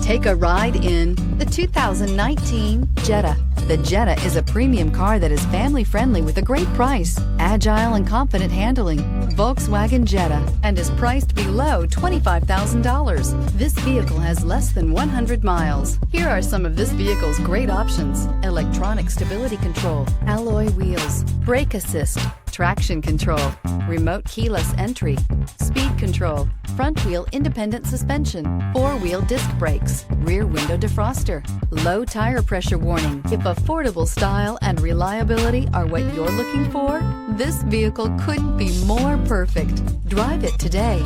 Take a ride in the 2019 Jetta. The Jetta is a premium car that is family-friendly with a great price, agile and confident handling. Volkswagen Jetta, and is priced below $25,000. This vehicle has less than 100 miles. Here are some of this vehicle's great options: electronic stability control, alloy wheels, brake assist, traction control, remote keyless entry, speed control, front wheel independent suspension, four-wheel disc brakes, rear window defroster, low tire pressure warning. If affordable style and reliability are what you're looking for, this vehicle couldn't be more perfect. Drive it today.